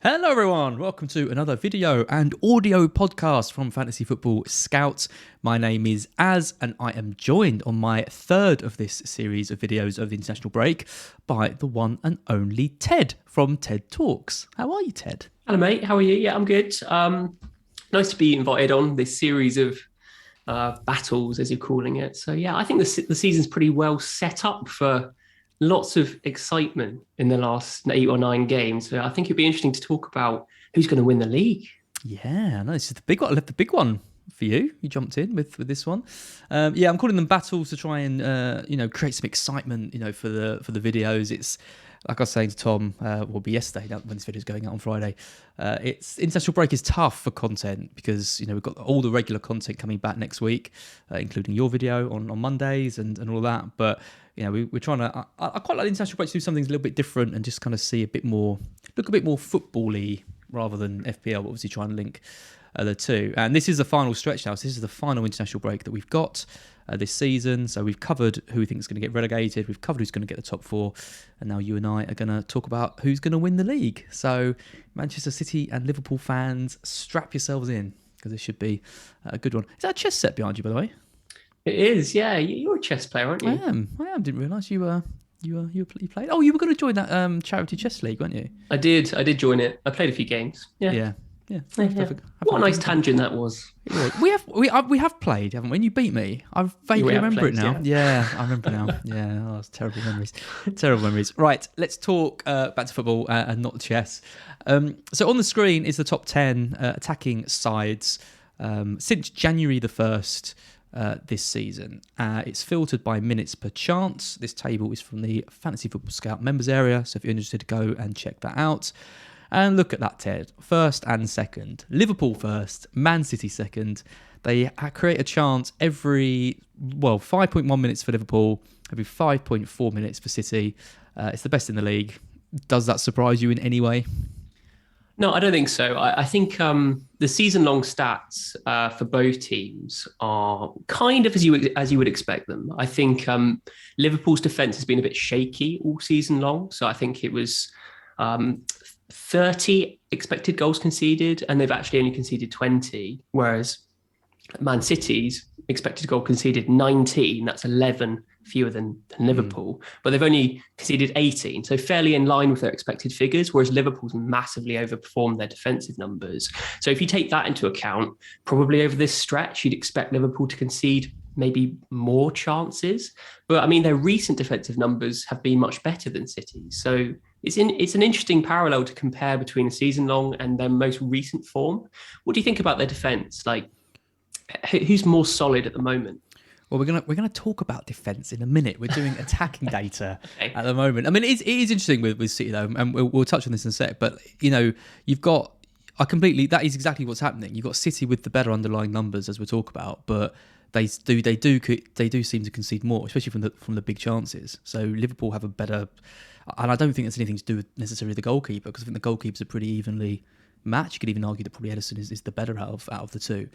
Hello everyone, welcome to another video and audio podcast from Fantasy Football Scouts. My name is Az and I am joined on my third of this series of videos of the international break by the one and only Ted from TED Talks. How are you, Ted? Hello, mate. How are you? Yeah, I'm good. Nice to be invited on this series of battles, as you're calling it. So, yeah, I think the season's pretty well set up for lots of excitement in the last 8 or 9 games. So I think it'd be interesting to talk about who's going to win the league. Yeah, no, this is the big one. I left the big one for you. You jumped in with this one. I'm calling them battles to try and create some excitement, for the videos. It's like I was saying to Tom, will be yesterday when this video is going out on Friday. It's international break is tough for content because we've got all the regular content coming back next week, including your video on Mondays and all of that. But we're trying to. I quite like the international break to do something a little bit different and just kind of look a bit more football-y rather than FPL. But obviously, try and link the two. And this is the final stretch now. So this is the final international break that we've got this season. So we've covered who we think is going to get relegated. We've covered who's going to get the top 4. And now you and I are going to talk about who's going to win the league. So Manchester City and Liverpool fans, strap yourselves in because this should be a good one. Is that a chess set behind you, by the way? It is, yeah. You're a chess player, aren't you? I am. Didn't realise you played. Oh, you were going to join that charity chess league, weren't you? I did join it. I played a few games. Yeah. What a nice tangent that was. We have played, haven't we? And you beat me. I vaguely remember it now. Yeah, I remember now. Yeah, it's terrible memories. Terrible memories. Right, let's talk back to football and not chess. So on the screen is the top 10 attacking sides since January the 1st. This season. It's filtered by minutes per chance. This table is from the Fantasy Football Scout members area, so if you're interested, go and check that out. And look at that, Ted. First and second. Liverpool first, Man City second. They create a chance every 5.1 minutes for Liverpool, every 5.4 minutes for City. It's the best in the league. Does that surprise you in any way? No, I don't think so. I think the season-long stats for both teams are kind of as you would expect them. I think Liverpool's defence has been a bit shaky all season long. So I think it was 30 expected goals conceded, and they've actually only conceded 20. Whereas Man City's expected goal conceded 19. That's 11 fewer than Liverpool, but they've only conceded 18, so fairly in line with their expected figures, whereas Liverpool's massively overperformed their defensive numbers. So if you take that into account, probably over this stretch, you'd expect Liverpool to concede maybe more chances. But I mean, their recent defensive numbers have been much better than City's. So it's an interesting parallel to compare between a season long and their most recent form. What do you think about their defense? Like, who's more solid at the moment? Well, we're gonna talk about defence in a minute. We're doing attacking data at the moment. I mean, it is interesting with City though, and we'll touch on this in a sec. But you've got that is exactly what's happening. You've got City with the better underlying numbers as we talk about, but they do seem to concede more, especially from the big chances. So Liverpool have a better, and I don't think it's anything to do with necessarily the goalkeeper, because I think the goalkeepers are pretty evenly match. You could even argue that probably Ederson is the better out of the two.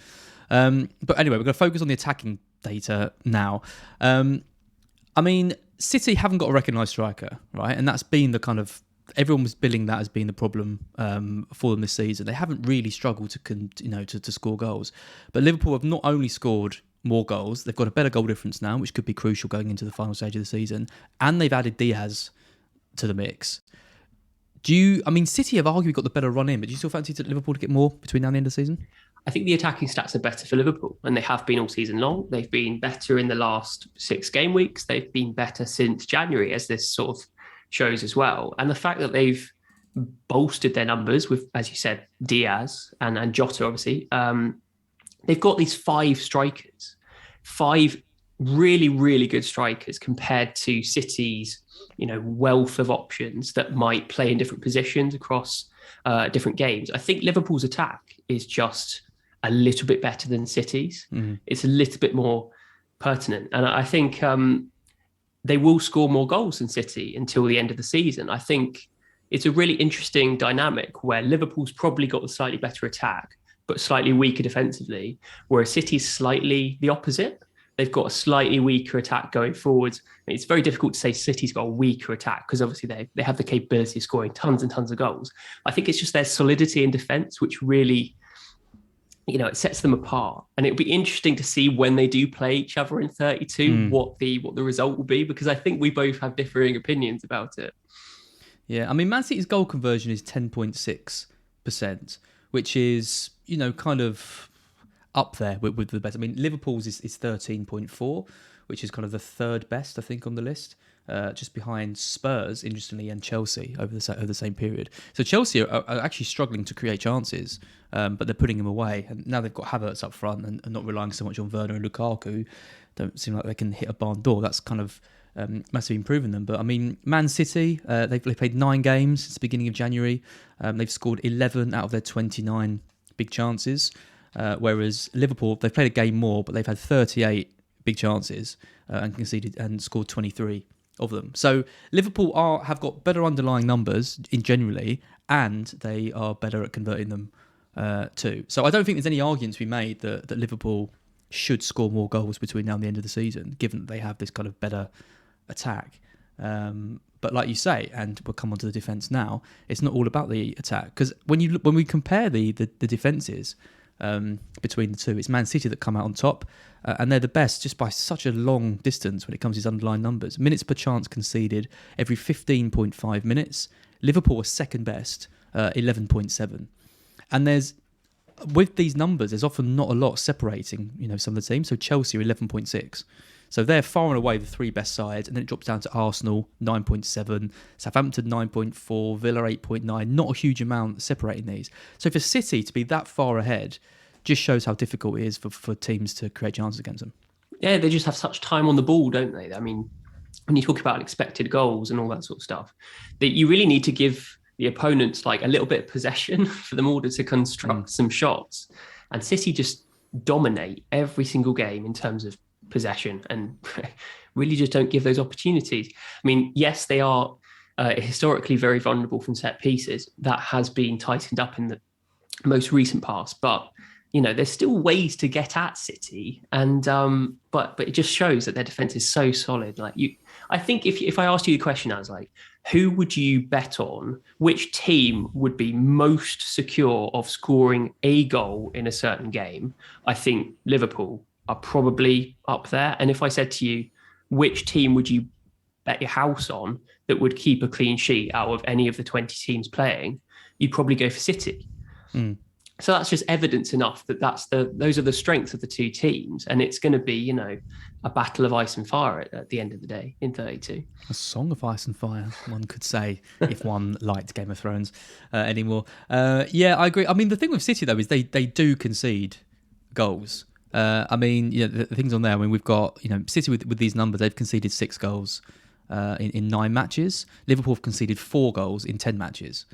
But anyway, we're going to focus on the attacking data now. I mean, City haven't got a recognised striker, right? And that's been the kind of, everyone was billing that as being the problem for them this season. They haven't really struggled to score goals. But Liverpool have not only scored more goals, they've got a better goal difference now, which could be crucial going into the final stage of the season. And they've added Diaz to the mix. City have arguably got the better run in, but do you still fancy Liverpool to get more between now and the end of the season? I think the attacking stats are better for Liverpool, and they have been all season long. They've been better in the last 6 game weeks. They've been better since January, as this sort of shows as well. And the fact that they've bolstered their numbers with, as you said, Diaz and Jota, obviously, they've got these 5 strikers, 5 really, really good strikers compared to City's wealth of options that might play in different positions across different games. I think Liverpool's attack is just a little bit better than City's. It's a little bit more pertinent. And I think they will score more goals than City until the end of the season. I think it's a really interesting dynamic where Liverpool's probably got the slightly better attack, but slightly weaker defensively, whereas City's slightly the opposite. they've got a slightly weaker attack going forwards. I mean, it's very difficult to say City's got a weaker attack because obviously they have the capability of scoring tons and tons of goals. I think it's just their solidity in defence, which really, it sets them apart. And it'll be interesting to see when they do play each other in 32, what the result will be, because I think we both have differing opinions about it. Yeah, I mean, Man City's goal conversion is 10.6%, which is, kind of up there with the best. I mean, Liverpool's is 13.4, which is kind of the third best, I think, on the list, just behind Spurs, interestingly, and Chelsea over the same period. So Chelsea are actually struggling to create chances, but they're putting them away. And now they've got Havertz up front and not relying so much on Werner and Lukaku. Don't seem like they can hit a barn door. That's kind of massively improving them. But I mean, Man City, they've played 9 games since the beginning of January. They've scored 11 out of their 29 big chances. Whereas Liverpool, they've played a game more, but they've had 38 big chances and conceded and scored 23 of them. So Liverpool have got better underlying numbers in generally, and they are better at converting them too. So I don't think there's any argument to be made that Liverpool should score more goals between now and the end of the season, given that they have this kind of better attack. But like you say, and we'll come on to the defence now, it's not all about the attack, because when we compare the defences between the two, it's Man City that come out on top, and they're the best just by such a long distance when it comes to these underlying numbers. Minutes per chance conceded every 15.5 minutes. Liverpool are second best, 11.7. And with these numbers, there's often not a lot separating, some of the teams. So Chelsea are 11.6. So they're far and away the 3 best sides, and then it drops down to Arsenal, 9.7, Southampton, 9.4, Villa, 8.9. Not a huge amount separating these. So for City to be that far ahead just shows how difficult it is for teams to create chances against them. Yeah, they just have such time on the ball, don't they? I mean, when you talk about expected goals and all that sort of stuff, that you really need to give the opponents like a little bit of possession for them order to construct some shots. And City just dominate every single game in terms of possession and really just don't give those opportunities. I mean, yes, they are historically very vulnerable from set pieces. That has been tightened up in the most recent past, but there's still ways to get at City, and but it just shows that their defense is so solid. I think if I asked you the question, I was like, who would you bet on? Which team would be most secure of scoring a goal in a certain game? I think Liverpool are probably up there. And if I said to you, which team would you bet your house on that would keep a clean sheet out of any of the 20 teams playing, you'd probably go for City. So that's just evidence enough that those are the strengths of the two teams, and it's going to be a battle of ice and fire at the end of the day in 32. A song of ice and fire, one could say, if one liked Game of Thrones anymore. Yeah, I agree. I mean, the thing with City though is they do concede goals. I mean, the things on there. I mean, we've got City with these numbers. They've conceded 6 goals in 9 matches. Liverpool have conceded 4 goals in 10 matches.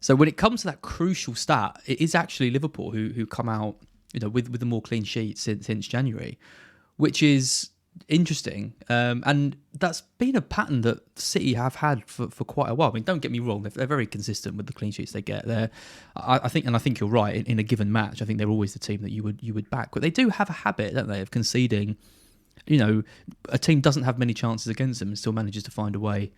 So when it comes to that crucial stat, it is actually Liverpool who come out with the more clean sheets since January, which is interesting. And that's been a pattern that City have had for quite a while. I mean, don't get me wrong; they're very consistent with the clean sheets they get. I think you're right. In a given match, I think they're always the team that you would back. But they do have a habit, don't they, of conceding. A team doesn't have many chances against them and still manages to find a way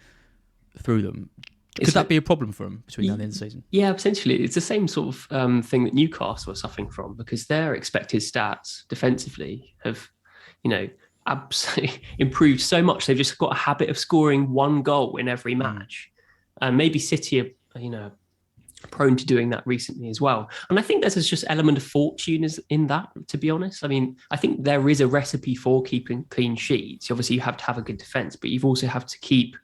through them. Could that be a problem for them between now and the end of the season? Yeah, potentially. It's the same sort of thing that Newcastle are suffering from, because their expected stats defensively have, absolutely improved so much. They've just got a habit of scoring 1 goal in every match. And maybe City are, prone to doing that recently as well. And I think there's just element of fortune in that, to be honest. I mean, I think there is a recipe for keeping clean sheets. Obviously, you have to have a good defense, but you've also have to keep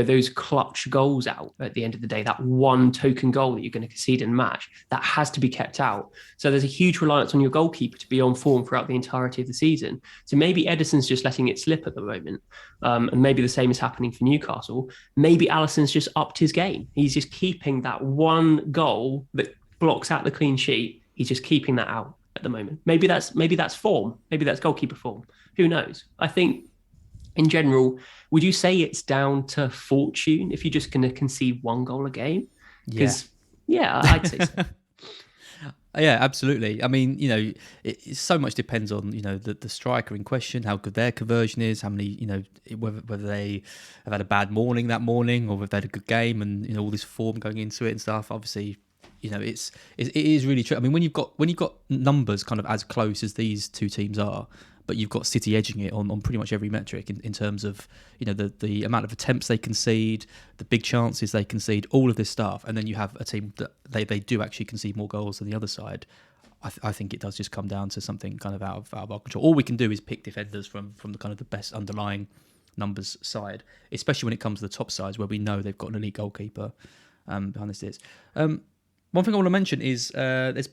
those clutch goals out at the end of the day, that one token goal that you're going to concede in a match, that has to be kept out. So there's a huge reliance on your goalkeeper to be on form throughout the entirety of the season. So maybe Ederson's just letting it slip at the moment. And maybe the same is happening for Newcastle. Maybe Alisson's just upped his game. He's just keeping that one goal that blocks out the clean sheet. He's just keeping that out at the moment. Maybe that's form. Maybe that's goalkeeper form. Who knows? I think in general, would you say it's down to fortune if you're just going to concede 1 goal a game? Because, yeah, I'd say so. Yeah, absolutely. I mean, so much depends on the striker in question, how good their conversion is, how many whether they have had a bad morning that morning or if they had a good game, and all this form going into it and stuff. Obviously, it is really true. I mean, when you've got numbers kind of as close as these two teams are, but you've got City edging it on pretty much every metric in terms of the amount of attempts they concede, the big chances they concede, all of this stuff, and then you have a team that they do actually concede more goals than the other side. I think it does just come down to something kind of out of our control. All we can do is pick defenders from the kind of the best underlying numbers side, especially when it comes to the top sides where we know they've got an elite goalkeeper behind the scenes. One thing I want to mention is there's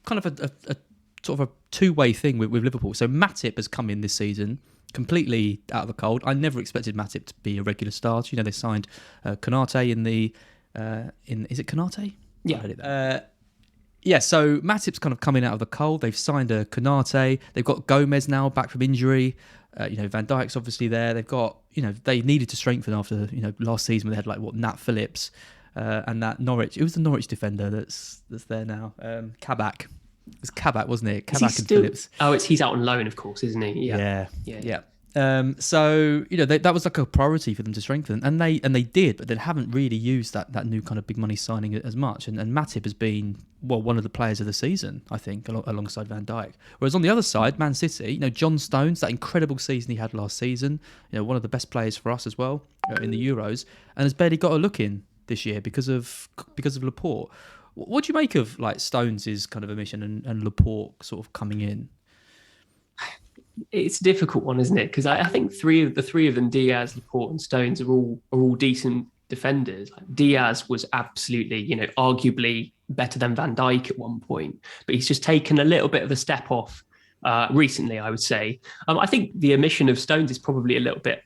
kind of a sort of a two-way thing with Liverpool. So Matip has come in this season completely out of the cold. I never expected Matip to be a regular starter. They signed Konate is it Konate? Yeah. Yeah, so Matip's kind of coming out of the cold. They've signed a Konate. They've got Gomez now back from injury. Van Dijk's obviously there. They've got, they needed to strengthen after, last season when they had Nat Phillips and that Norwich. It was the Norwich defender that's there now. Kabak. It was Kabak, wasn't it? Kabak and Phillips. Oh, he's out on loan, of course, isn't he? Yeah. So that was like a priority for them to strengthen, and they did, but they haven't really used that new kind of big money signing as much. And Matip has been one of the players of the season, I think, alongside Van Dijk. Whereas on the other side, Man City, John Stones, that incredible season he had last season, one of the best players for us as well in the Euros, and has barely got a look in this year because of Laporte. What do you make of Stones' kind of omission and Laporte sort of coming in? It's a difficult one, isn't it? Because I think the three of them, Diaz, Laporte, and Stones, are all decent defenders. Diaz was absolutely, arguably better than Van Dijk at one point, but he's just taken a little bit of a step off recently, I would say. I think the omission of Stones is probably a little bit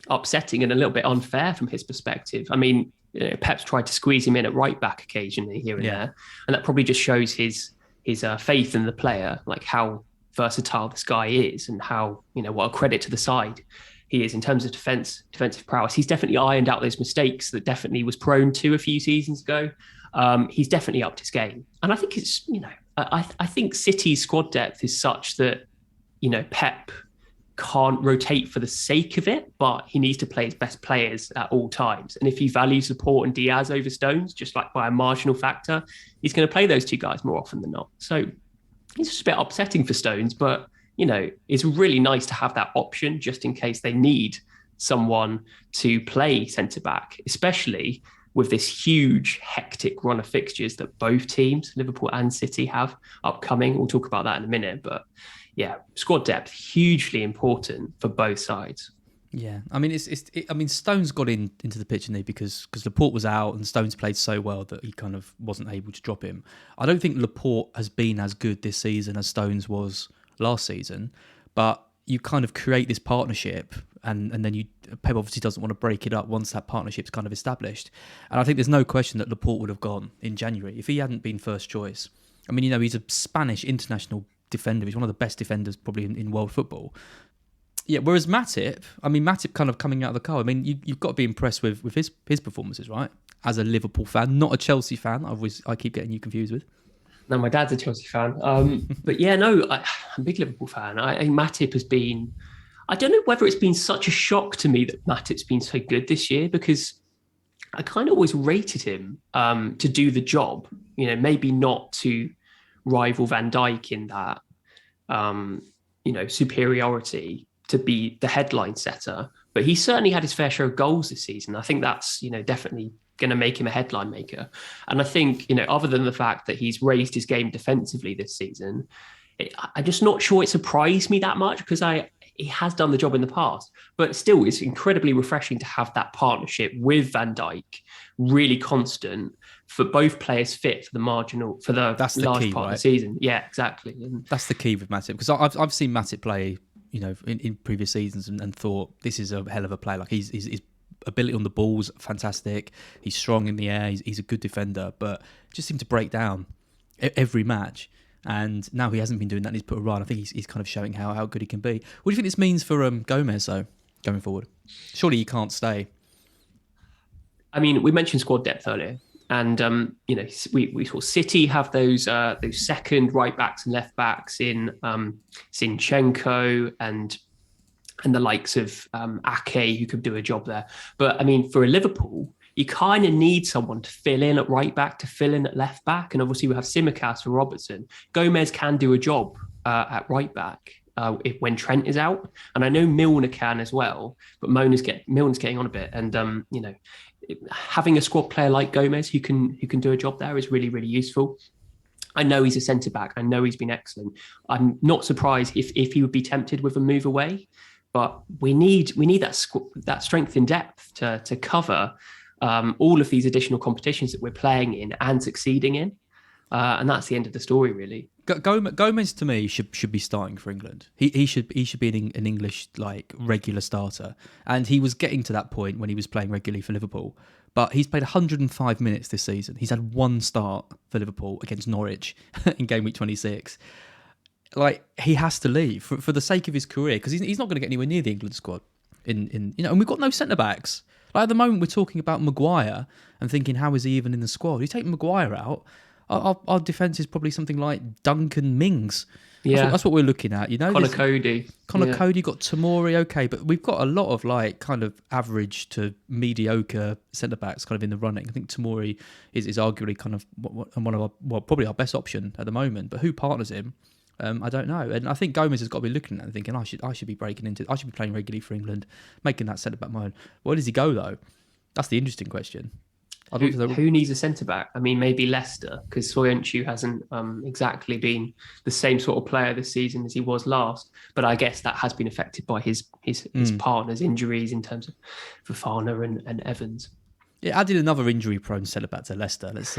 upsetting and a little bit unfair from his perspective. I mean, Pep's tried to squeeze him in at right back occasionally here and there, and that probably just shows his faith in the player, how versatile this guy is, and how what a credit to the side he is in terms of defensive prowess. He's definitely ironed out those mistakes that definitely was prone to a few seasons ago. He's definitely upped his game, and I think it's I think City's squad depth is such that Pep can't rotate for the sake of it, but he needs to play his best players at all times. And if he values Laporte and Diaz over Stones, just by a marginal factor, he's going to play those two guys more often than not. So it's just a bit upsetting for Stones, but it's really nice to have that option just in case they need someone to play centre back, especially with this huge, hectic run of fixtures that both teams, Liverpool and City, have upcoming. We'll talk about that in a minute, but yeah, squad depth hugely important for both sides. Yeah, I mean, Stones got into the pitch, didn't he? Because Laporte was out and Stones played so well that he kind of wasn't able to drop him. I don't think Laporte has been as good this season as Stones was last season, but you kind of create this partnership, and then Pep obviously doesn't want to break it up once that partnership's kind of established. And I think there's no question that Laporte would have gone in January if he hadn't been first choice. I mean, he's a Spanish international defender. He's one of the best defenders probably in world football. Yeah, whereas Matip kind of coming out of the car. I mean, you've got to be impressed with his performances, right? As a Liverpool fan, not a Chelsea fan. I keep getting you confused with. No, my dad's a Chelsea fan. But yeah, no, I'm a big Liverpool fan. I think Matip has been... I don't know whether it's been such a shock to me that Matip's been so good this year, because I kind of always rated him to do the job. Maybe not to rival Van Dijk in that, superiority to be the headline setter, but he certainly had his fair share of goals this season. I think that's, definitely going to make him a headline maker. And I think, other than the fact that he's raised his game defensively this season, I'm just not sure it surprised me that much, because he has done the job in the past, but still it's incredibly refreshing to have that partnership with Van Dijk really constant, for both players fit for the large key, part of the season. Yeah, exactly. And that's the key with Matip, because I've seen Matip play, in previous seasons and thought this is a hell of a player. His ability on the ball's fantastic. He's strong in the air. He's a good defender, but just seemed to break down every match. And now he hasn't been doing that, and he's put a run. I think he's kind of showing how good he can be. What do you think this means for Gomez, though, going forward? Surely he can't stay. I mean, we mentioned squad depth earlier. And we saw City have those second right backs and left backs in Zinchenko and the likes of Ake, who could do a job there. But I mean, for a Liverpool, you kind of need someone to fill in at right back, to fill in at left back, and obviously we have Tsimikas for Robertson. Gomez can do a job at right back. When Trent is out, and I know Milner can as well, but Milner's getting on a bit, and having a squad player like Gomez who can do a job there is really, really useful. I know he's a centre back. I know he's been excellent. I'm not surprised if he would be tempted with a move away, but we need that strength in depth to cover all of these additional competitions that we're playing in and succeeding in. And that's the end of the story, really. Gomez to me should be starting for England. He should be an English regular starter, and he was getting to that point when he was playing regularly for Liverpool. But he's played 105 minutes this season. He's had one start for Liverpool against Norwich in Gameweek 26. He has to leave for the sake of his career, because he's not going to get anywhere near the England squad. And we've got no centre backs. At the moment, we're talking about Maguire and thinking, how is he even in the squad? You take Maguire out, our defence is probably something like Duncan Mings. That's what we're looking at. Connor Cody, got Tomori, okay, but we've got a lot of kind of average to mediocre centre backs kind of in the running. I think Tomori is arguably kind of one of probably our best option at the moment. But who partners him? I don't know. And I think Gomez has got to be looking at it and thinking, I should be I should be playing regularly for England, making that centre back my own. Where does he go though? That's the interesting question. Who needs a centre back? I mean, maybe Leicester, because Soyuncu hasn't exactly been the same sort of player this season as he was last. But I guess that has been affected by his partner's injuries in terms of Fofana and Evans. Yeah, added another injury-prone centre-back to Leicester. Let's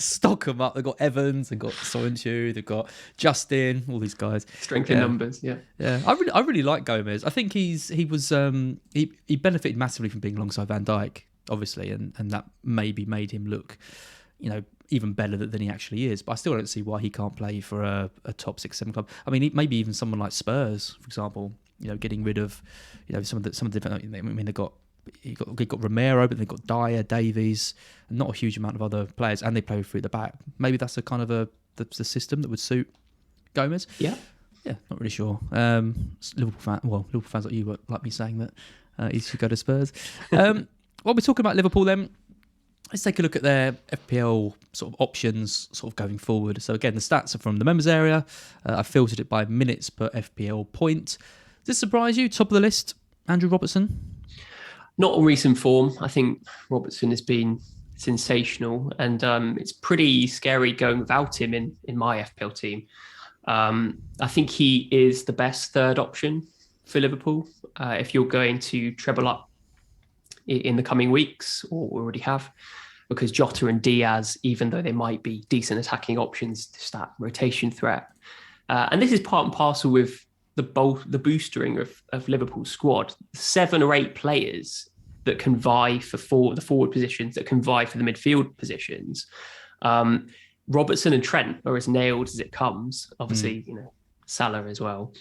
stock them up. They've got Evans, they've got Soyuncu, they've got Justin, all these guys. Strength in numbers, yeah. I really like Gomez. I think he benefited massively from being alongside Van Dijk, obviously, and that maybe made him look, even better than he actually is. But I still don't see why he can't play for a top 6-7 club. I mean, maybe even someone like Spurs, for example. Getting rid of some of the different. I mean, You've got Romero, but they've got Dyer, Davies, and not a huge amount of other players, and they play through the back. Maybe that's a kind of the system that would suit Gomez. Yeah, not really sure. Liverpool fans like you like me saying that he should go to Spurs. While we're talking about Liverpool, then let's take a look at their FPL sort of options, sort of going forward. So again, the stats are from the members area. I filtered it by minutes per FPL point. Does this surprise you? Top of the list, Andrew Robertson. Not on recent form. I think Robertson has been sensational, and it's pretty scary going without him in my FPL team. I think he is the best third option for Liverpool if you're going to treble up in the coming weeks, or already have, because Jota and Diaz, even though they might be decent attacking options, just that rotation threat. And this is part and parcel with the boostering of Liverpool's squad. 7 or 8 players that can vie for the forward positions, that can vie for the midfield positions. Robertson and Trent are as nailed as it comes. Obviously, Salah as well.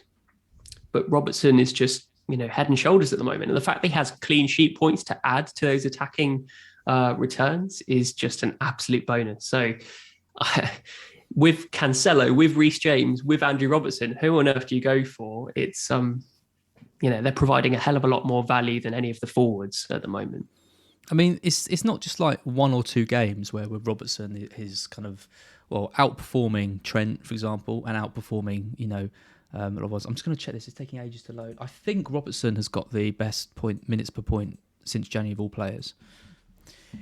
But Robertson is just, head and shoulders at the moment. And the fact that he has clean sheet points to add to those attacking returns is just an absolute bonus. So with Cancelo, with Reece James, with Andrew Robertson, who on earth do you go for? It's, they're providing a hell of a lot more value than any of the forwards at the moment. I mean, it's not just like 1 or 2 games where with Robertson is kind of, outperforming Trent, for example, and outperforming, I'm just going to check this. It's taking ages to load. I think Robertson has got the best minutes per point since January of all players.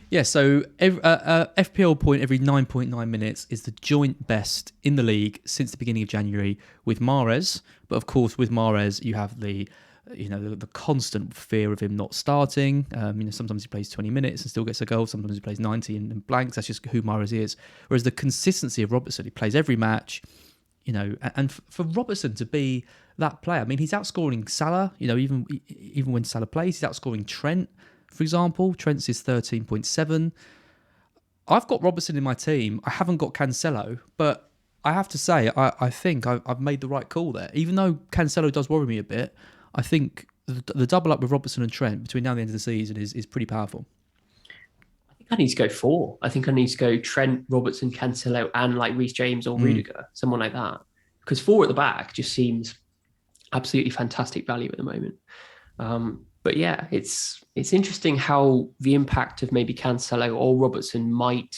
Yeah, so FPL point every 9.9 minutes is the joint best in the league since the beginning of January with Mahrez. But of course, with Mahrez, you have the constant fear of him not starting. Sometimes he plays 20 minutes and still gets a goal. Sometimes he plays 90 and blanks. That's just who Mahrez is. Whereas the consistency of Robertson, he plays every match. And for Robertson to be that player, I mean, he's outscoring Salah. Even when Salah plays, he's outscoring Trent. For example, Trent's is 13.7. I've got Robertson in my team. I haven't got Cancelo, but I have to say, I think I've made the right call there. Even though Cancelo does worry me a bit, I think the double up with Robertson and Trent between now and the end of the season is pretty powerful. I need to go 4. I think I need to go Trent, Robertson, Cancelo, and like Reece James or Rudiger, someone like that. Because 4 at the back just seems absolutely fantastic value at the moment. But yeah, it's interesting how the impact of maybe Cancelo or Robertson might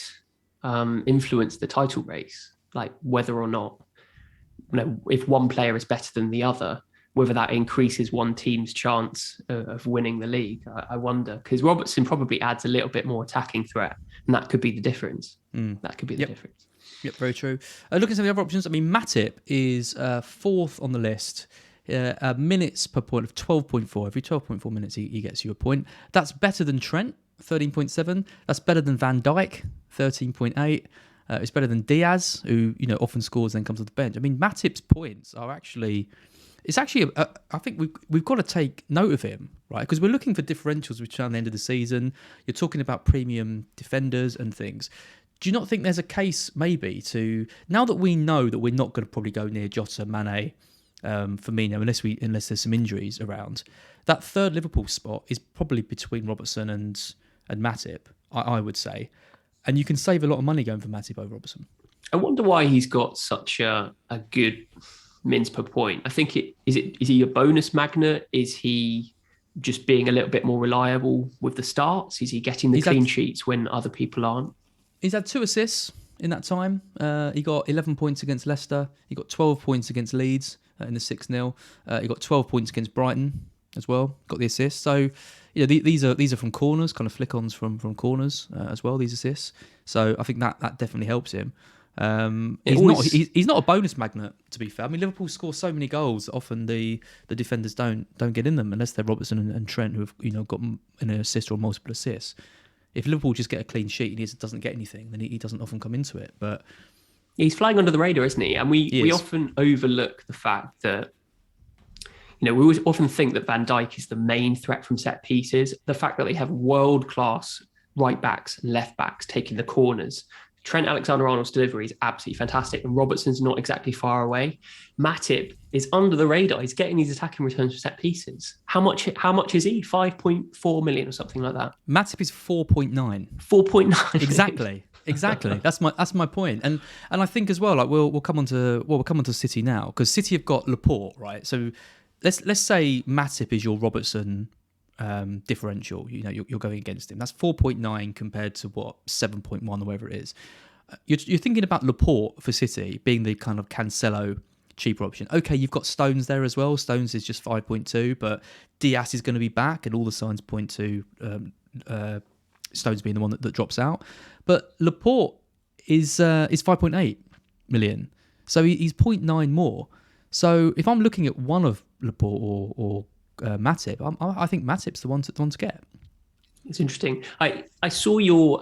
influence the title race, like whether or not, if one player is better than the other, whether that increases one team's chance of winning the league. I wonder, because Robertson probably adds a little bit more attacking threat, and that could be the difference. That could be the difference. Yep, very true. Looking at some of the other options, I mean, Matip is 4th on the list. Minutes per point of 12.4. Every 12.4 minutes, he gets you a point. That's better than Trent, 13.7. That's better than Van Dijk, 13.8. It's better than Diaz, who often scores and then comes to the bench. I mean, Matip's points are actually... It's actually, I think we've got to take note of him, right? Because we're looking for differentials between the end of the season. You're talking about premium defenders and things. Do you not think there's a case maybe to, now that we know that we're not going to probably go near Jota, Mane, Firmino, unless there's some injuries around, that third Liverpool spot is probably between Robertson and Matip, I would say. And you can save a lot of money going for Matip over Robertson. I wonder why he's got such a good mins per point. I think is he a bonus magnet? Is he just being a little bit more reliable with the starts? Is he getting the clean sheets when other people aren't? He's had 2 assists in that time. He got 11 points against Leicester. He got 12 points against Leeds in the 6-0. He got 12 points against Brighton as well. Got the assist. So these are from corners, kind of flick-ons from corners as well, these assists. So I think that definitely helps him. He's not a bonus magnet, to be fair. I mean, Liverpool score so many goals. Often the defenders don't get in them unless they're Robertson and Trent, who have got an assist or multiple assists. If Liverpool just get a clean sheet and he doesn't get anything, then he doesn't often come into it. But he's flying under the radar, isn't he? And we often overlook the fact that we always often think that Van Dijk is the main threat from set pieces. The fact that they have world-class right backs, left backs taking the corners. Trent Alexander-Arnold's delivery is absolutely fantastic, and Robertson's not exactly far away. Matip is under the radar. He's getting these attacking returns from set pieces. How much is he? 5.4 million or something like that. Matip is 4.9. 4.9. Exactly. That's my point. And I think as well, like we'll come on to City now, because City have got Laporte, right? So let's say Matip is your Robertson differential. You're going against him. That's 4.9 compared to 7.1 or whatever it is. You're thinking about Laporte for City being the kind of Cancelo cheaper option. Okay, you've got Stones there as well. Stones is just 5.2, but Diaz is going to be back, and all the signs point to Stones being the one that drops out. But Laporte is 5.8 million, so he's 0.9 more. So if I'm looking at one of Laporte or Matip, I think Matip's the one to get. It's interesting. I saw your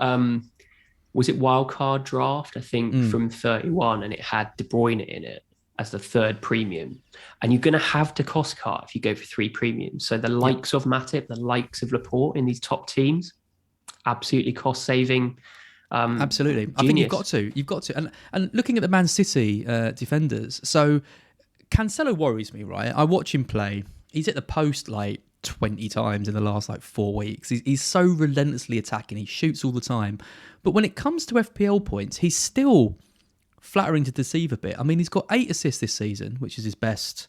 was it wildcard draft? I think from 31, and it had De Bruyne in it as the third premium. And you're going to have to cost cut if you go for 3 premiums. So the likes of Matip, the likes of Laporte in these top teams, absolutely cost saving. Absolutely, genius. I think you've got to. And looking at the Man City defenders, so Cancelo worries me, right? I watch him play. He's at the post like 20 times in the last 4 weeks. He's so relentlessly attacking. He shoots all the time. But when it comes to FPL points, he's still flattering to deceive a bit. I mean, he's got 8 assists this season, which is his best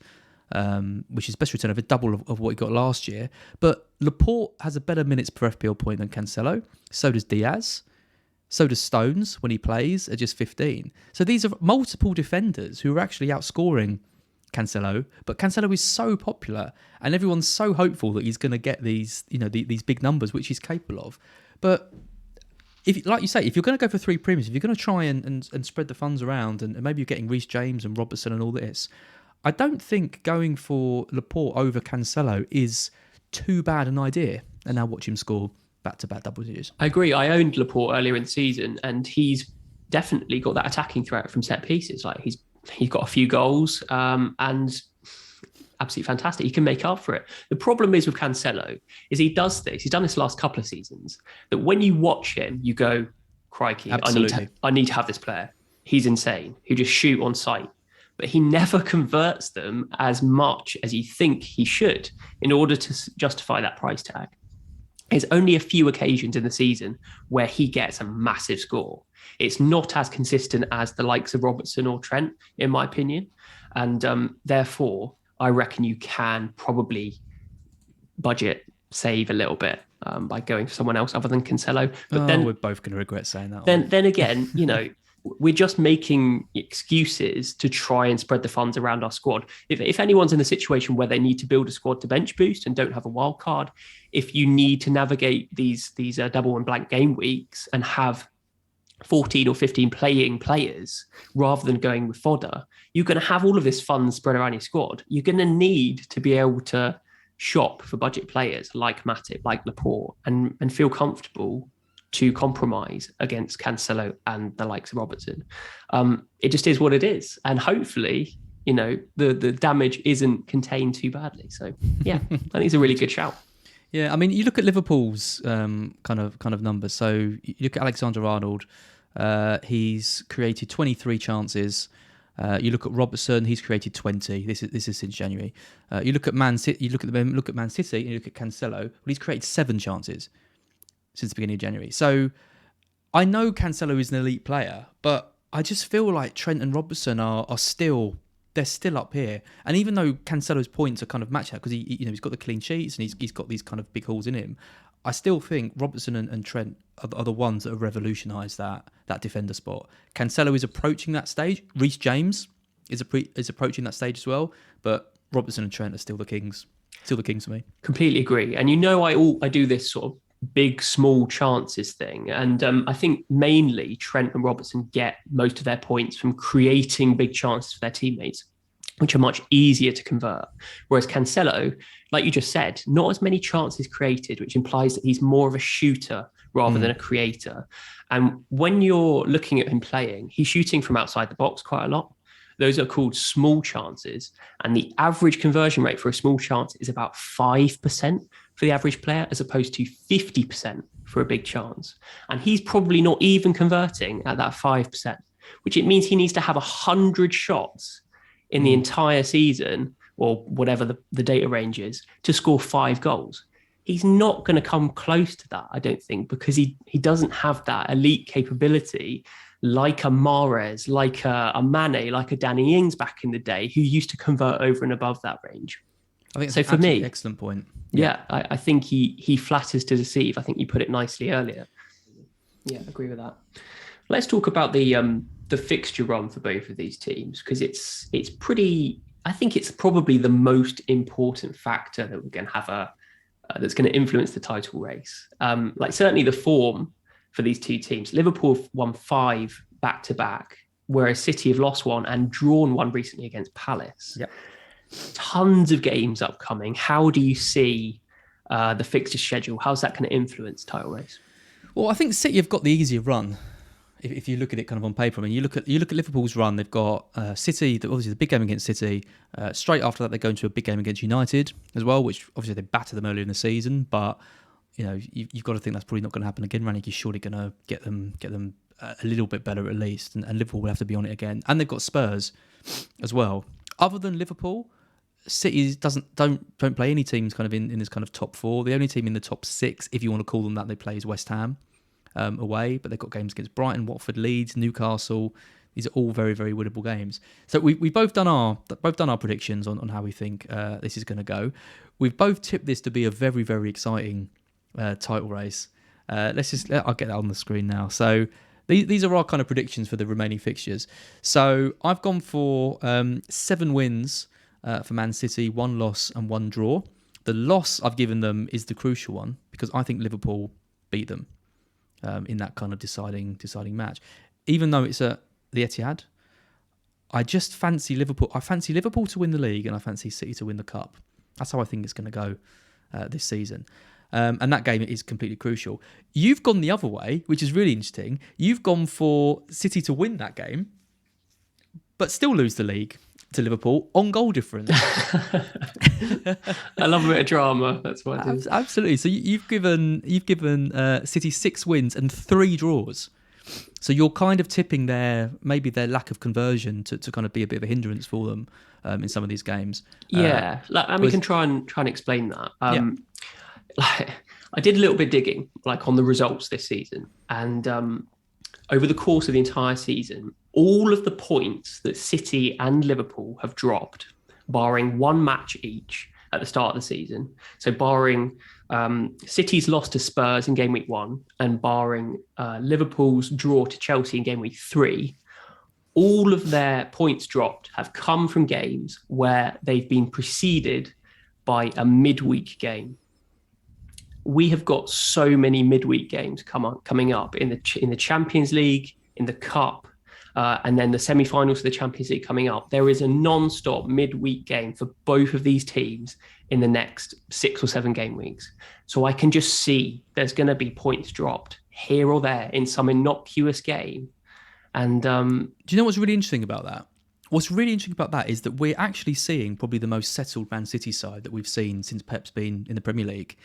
return over, double of what he got last year. But Laporte has a better minutes per FPL point than Cancelo. So does Diaz. So does Stones when he plays at just 15. So these are multiple defenders who are actually outscoring Cancelo, but Cancelo is so popular and everyone's so hopeful that he's going to get these big numbers, which he's capable of. But if, like you say, if you're going to go for 3 premiums, if you're going to try and spread the funds around, and maybe you're getting Reece James and Robertson and all this, I don't think going for Laporte over Cancelo is too bad an idea. And now watch him score back-to-back double digits. I agree. I owned Laporte earlier in the season, and he's definitely got that attacking threat from set pieces. Like he's got a few goals and absolutely fantastic. He can make up for it. The problem is with Cancelo is he does this. He's done this the last couple of seasons, that when you watch him, you go, crikey, I need to have this player. He's insane. Who just shoot on sight. But he never converts them as much as you think he should in order to justify that price tag. There's only a few occasions in the season where he gets a massive score. It's not as consistent as the likes of Robertson or Trent, in my opinion. And therefore, I reckon you can probably budget save a little bit by going for someone else other than Cancelo. But then we're both going to regret saying that. Then again, we're just making excuses to try and spread the funds around our squad. If anyone's in a situation where they need to build a squad to bench boost and don't have a wild card, if you need to navigate these double and blank game weeks and have 14 or 15 playing players rather than going with fodder, you're going to have all of this funds spread around your squad. You're going to need to be able to shop for budget players like Matip, like Laporte, and feel comfortable to compromise against Cancelo and the likes of Robertson. It just is what it is. And hopefully, the damage isn't contained too badly. So yeah, I think it's a really good shout. Yeah, I mean, you look at Liverpool's kind of numbers. So you look at Alexander-Arnold, he's created 23 chances. You look at Robertson, he's created 20. This is since January. You look at Man City, look at Man City, and you look at Cancelo. Well, he's created 7 chances since the beginning of January. So I know Cancelo is an elite player, but I just feel like Trent and Robertson are still up here. And even though Cancelo's points are kind of matched out because he's got the clean sheets and he's got these kind of big holes in him, I still think Robertson and Trent are the ones that have revolutionised that defender spot. Cancelo is approaching that stage. Reece James is approaching that stage as well. But Robertson and Trent are still the kings. Still the kings for me. Completely agree. And I do this sort of big, small chances thing. And I think mainly Trent and Robertson get most of their points from creating big chances for their teammates, which are much easier to convert. Whereas Cancelo, like you just said, not as many chances created, which implies that he's more of a shooter rather than a creator. And when you're looking at him playing, he's shooting from outside the box quite a lot. Those are called small chances. And the average conversion rate for a small chance is about 5% for the average player, as opposed to 50% for a big chance. And he's probably not even converting at that 5%, which it means he needs to have 100 shots in the entire season, or whatever the data range is, to score 5 goals. He's not going to come close to that, I don't think, because he doesn't have that elite capability like a Mahrez, like a Mane, like a Danny Ings back in the day, who used to convert over and above that range. I think so. For me, excellent point. Yeah, I think he flatters to deceive. I think you put it nicely earlier. Yeah, I agree with that. Let's talk about the fixture run for both of these teams, because it's pretty. I think it's probably the most important factor that we're going to have that's going to influence the title race. Like certainly the form for these two teams. Liverpool have won 5 back-to-back, whereas City have lost 1 and drawn 1 recently against Palace. Yep. Tons of games upcoming. How do you see the fixture schedule? How's that going to influence title race? Well, I think City have got the easier run. If you look at it kind of on paper, I mean, you look at Liverpool's run. They've got City, obviously the big game against City. Straight after that, they go into a big game against United as well, which obviously they battered them earlier in the season. But you've got to think that's probably not going to happen again. Ranić is surely going to get them a little bit better at least, and Liverpool will have to be on it again. And they've got Spurs as well. Other than Liverpool, City don't play any teams kind of in this kind of top 4. The only team in the top 6, if you want to call them that, they play is West Ham. Away, but they've got games against Brighton, Watford, Leeds, Newcastle. These are all very, very winnable games. So we've both done our predictions on how we think this is going to go. We've both tipped this to be a very, very exciting title race. I'll get that on the screen now. So these are our kind of predictions for the remaining fixtures. So I've gone for 7 wins for Man City, 1 loss and 1 draw. The loss I've given them is the crucial one, because I think Liverpool beat them in that kind of deciding match. Even though it's at the Etihad, I just fancy Liverpool. I fancy Liverpool to win the league, and I fancy City to win the cup. That's how I think it's going to go this season. And that game is completely crucial. You've gone the other way, which is really interesting. You've gone for City to win that game, but still lose the league to Liverpool on goal difference. I love a bit of drama. That's what it is. Absolutely. So you've given City 6 wins and 3 draws. So you're kind of tipping maybe their lack of conversion to kind of be a bit of a hindrance for them in some of these games. Yeah, and we can try and explain that. I did a little bit digging, like on the results this season, and over the course of the entire season, all of the points that City and Liverpool have dropped, barring one match each at the start of the season, so barring City's loss to Spurs in game week 1 and barring Liverpool's draw to Chelsea in game week 3, all of their points dropped have come from games where they've been preceded by a midweek game. We have got so many midweek games coming up in the Champions League, in the Cup, and then the semi-finals of the Champions League coming up. There is a non-stop midweek game for both of these teams in the next 6 or 7 game weeks. So I can just see there's going to be points dropped here or there in some innocuous game. And do you know what's really interesting about that? What's really interesting about that is that we're actually seeing probably the most settled Man City side that we've seen since Pep's been in the Premier League.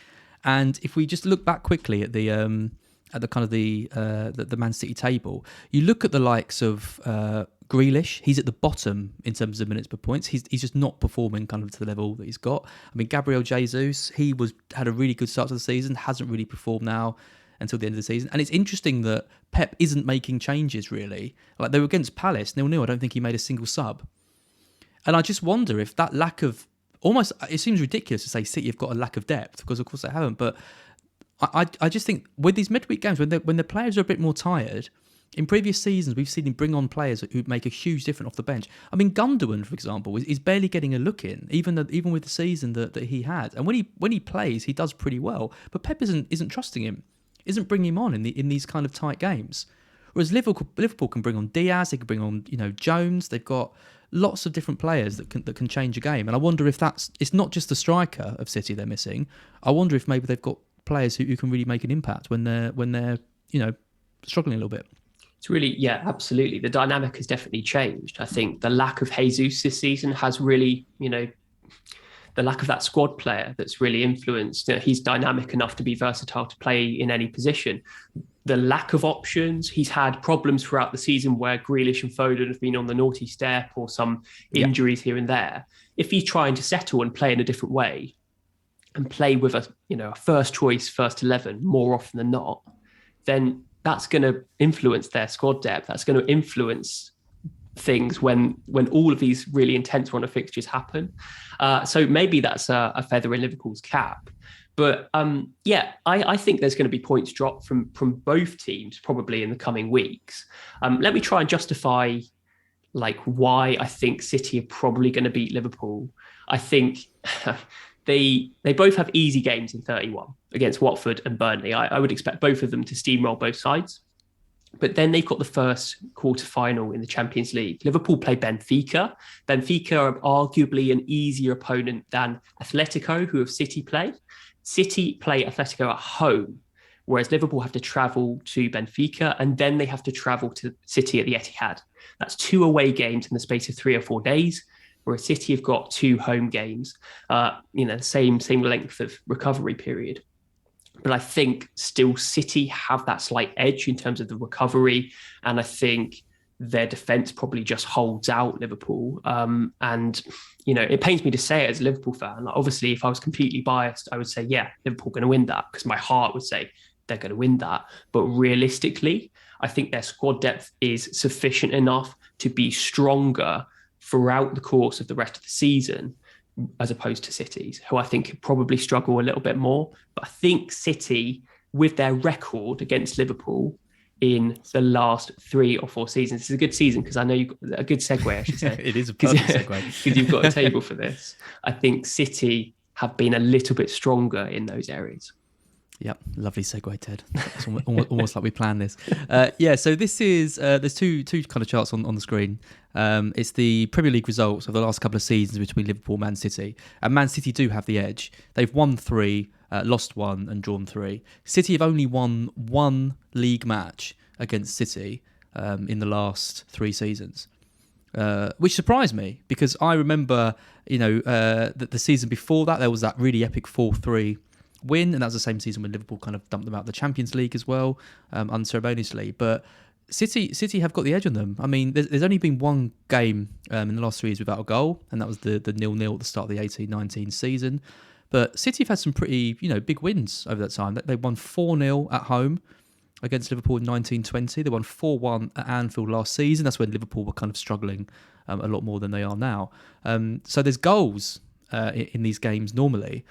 And if we just look back quickly at the kind of the Man City table, you look at the likes of Grealish. He's at the bottom in terms of minutes per points. He's just not performing kind of to the level that he's got. I mean, Gabriel Jesus, he had a really good start to the season, hasn't really performed now until the end of the season. And it's interesting that Pep isn't making changes really. Like they were against Palace 0-0. I don't think he made a single sub. And I just wonder if that lack of almost, it seems ridiculous to say City have got a lack of depth because of course they haven't. But I just think with these midweek games, when the players are a bit more tired, in previous seasons we've seen him bring on players who make a huge difference off the bench. I mean, Gundogan, for example, is barely getting a look in, even with the season that he had. And when he plays, he does pretty well. But Pep isn't trusting him, isn't bringing him on in these kind of tight games. Whereas Liverpool can bring on Diaz, they can bring on Jones. They've got lots of different players that can change a game. And I wonder if it's not just the striker of City they're missing. I wonder if maybe they've got players who can really make an impact when they're struggling a little bit. It's really, yeah, absolutely. The dynamic has definitely changed. I think the lack of Jesus this season has really, the lack of that squad player that's really influenced. He's dynamic enough to be versatile to play in any position. The lack of options, he's had problems throughout the season where Grealish and Foden have been on the naughty step or some injuries here and there. If he's trying to settle and play in a different way and play with a first choice, first 11 more often than not, then that's going to influence their squad depth. That's going to influence things when all of these really intense run of fixtures happen. So maybe that's a feather in Liverpool's cap. But I think there's going to be points dropped from both teams probably in the coming weeks. Let me try and justify why I think City are probably going to beat Liverpool. I think they both have easy games in 31 against Watford and Burnley. I would expect both of them to steamroll both sides. But then they've got the first quarter-final in the Champions League. Liverpool play Benfica. Benfica are arguably an easier opponent than Atletico, who have City play. City play Atletico at home, whereas Liverpool have to travel to Benfica and then they have to travel to City at the Etihad. That's 2 away games in the space of 3 or 4 days, whereas City have got 2 home games, same length of recovery period. But I think still City have that slight edge in terms of the recovery. And I think their defence probably just holds out Liverpool. It pains me to say it as a Liverpool fan. Obviously, if I was completely biased, I would say, yeah, Liverpool going to win that because my heart would say they're going to win that. But realistically, I think their squad depth is sufficient enough to be stronger throughout the course of the rest of the season, as opposed to City's, who I think probably struggle a little bit more. But I think City, with their record against Liverpool in the last 3 or 4 seasons, this is a good season because I know you've got a good segue, I should say. It is a perfect segue. Because you've got a table for this. I think City have been a little bit stronger in those areas. Yep, lovely segue, Ted. It's almost like we planned this. So this is there's two kind of charts on the screen. It's the Premier League results of the last couple of seasons between Liverpool and Man City. And Man City do have the edge. They've won 3, lost 1 and drawn 3. City have only won 1 league match against City in the last 3 seasons. Which surprised me because I remember, that the season before that, there was that really epic 4-3 win, and that was the same season when Liverpool kind of dumped them out of the Champions League as well, unceremoniously. But City have got the edge on them. I mean, there's only been 1 game in the last 3 years without a goal, and that was the 0-0 at the start of the 18-19 season. But City have had some pretty, big wins over that time. They won 4-0 at home against Liverpool in 1920. They won 4-1 at Anfield last season. That's when Liverpool were kind of struggling a lot more than they are now. So there's goals in these games normally.